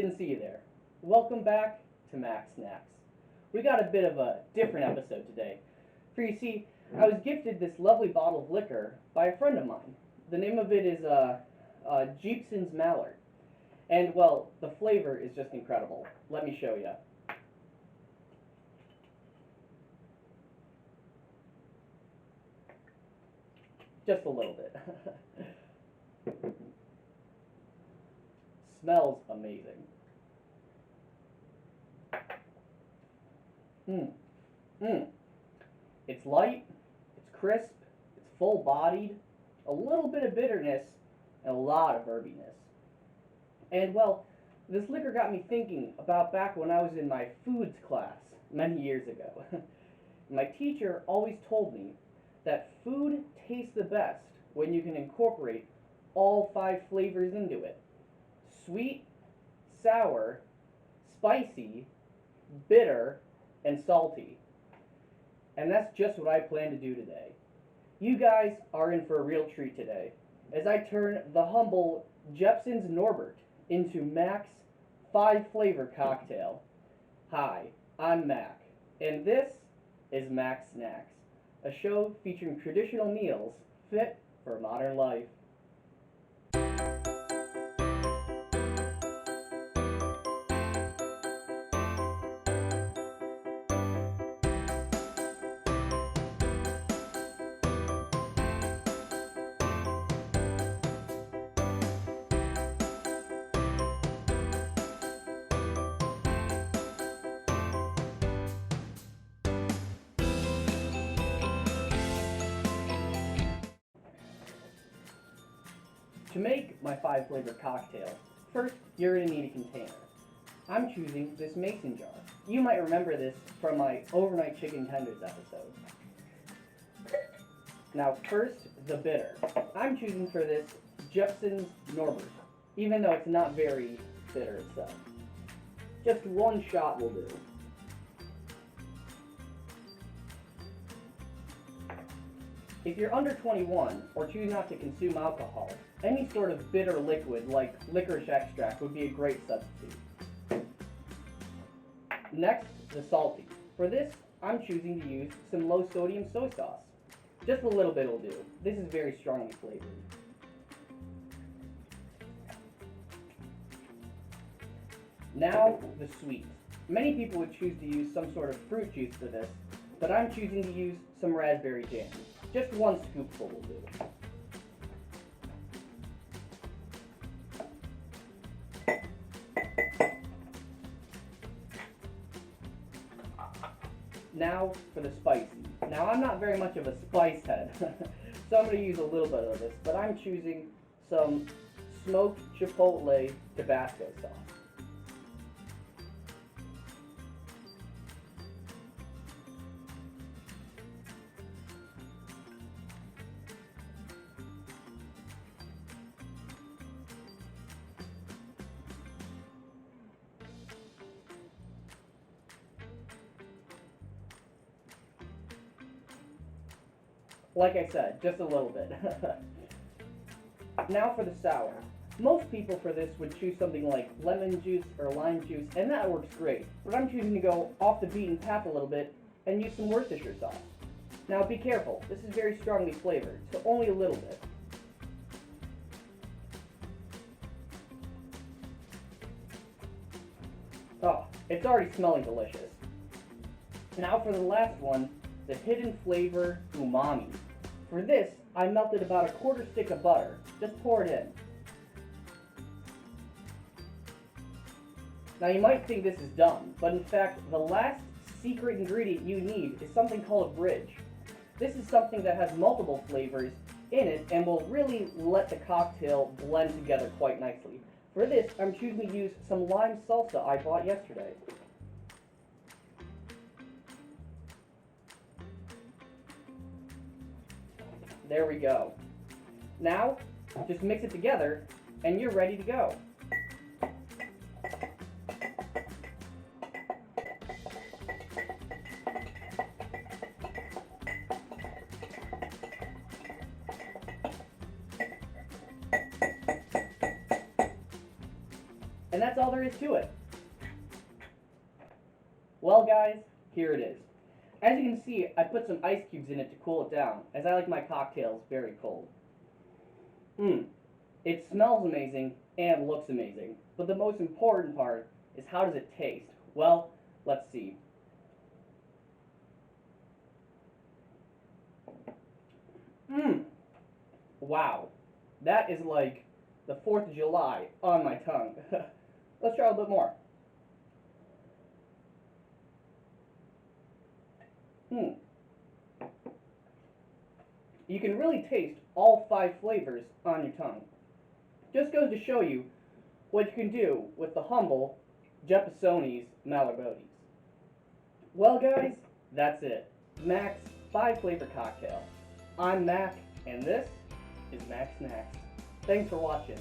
didn't see you there. Welcome back to Max Snacks. We got a bit of a different episode today. For you see, I was gifted this lovely bottle of liquor by a friend of mine. The name of it is Jeepson's Mallard. And well, the flavor is just incredible. Let me show you. Just a little bit. Smells amazing. Mmm. Mmm. It's light, it's crisp, it's full bodied, a little bit of bitterness, and a lot of herbiness. And well, this liquor got me thinking about back when I was in my foods class many years ago. My teacher always told me that food tastes the best when you can incorporate all five flavors into it: sweet, sour, spicy, bitter, and salty. And that's just what I plan to do today. You guys are in for a real treat today as I turn the humble Jeppson's Norbert into Mac's 5-flavor cocktail. Hi, I'm Mac, and this is Mac Snacks, a show featuring traditional meals fit for modern life. To make my 5-flavor cocktail, first you're going to need a container. I'm choosing this mason jar. You might remember this from my overnight chicken tenders episode. Now first, the bitter. I'm choosing for this Jeppson's Norbert, even though it's not very bitter itself. Just one shot will do. If you're under 21 or choose not to consume alcohol, any sort of bitter liquid like licorice extract would be a great substitute. Next, the salty. For this, I'm choosing to use some low sodium soy sauce. Just a little bit will do. This is very strongly flavored. Now, the sweet. Many people would choose to use some sort of fruit juice for this, but I'm choosing to use some raspberry jam. Just one scoopful will do. Now for the spicy. Now I'm not very much of a spice head, so I'm going to use a little bit of this, but I'm choosing some smoked chipotle Tabasco sauce. Like I said, just a little bit. Now for the sour. Most people for this would choose something like lemon juice or lime juice, and that works great. But I'm choosing to go off the beaten path a little bit and use some Worcestershire sauce. Now be careful, this is very strongly flavored, so only a little bit. Oh, it's already smelling delicious. Now for the last one, the hidden flavor umami. For this, I melted about a quarter stick of butter. Just pour it in. Now you might think this is dumb, but in fact, the last secret ingredient you need is something called a bridge. This is something that has multiple flavors in it and will really let the cocktail blend together quite nicely. For this, I'm choosing to use some lime salsa I bought yesterday. There we go. Now, just mix it together and you're ready to go. And that's all there is to it. Well, guys, here it is. As you can see, I put some ice cubes in it to cool it down, as I like my cocktails very cold. It smells amazing and looks amazing, but the most important part is how does it taste? Well, let's see. Wow. That is like the 4th of July on my tongue. Let's try a bit more. You can really taste all 5 flavors on your tongue. Just goes to show you what you can do with the humble Jeppesoni's Malabodies. Well, guys, that's it. Mac's 5 flavor cocktail. I'm Mac, and this is Mac Snacks. Thanks for watching.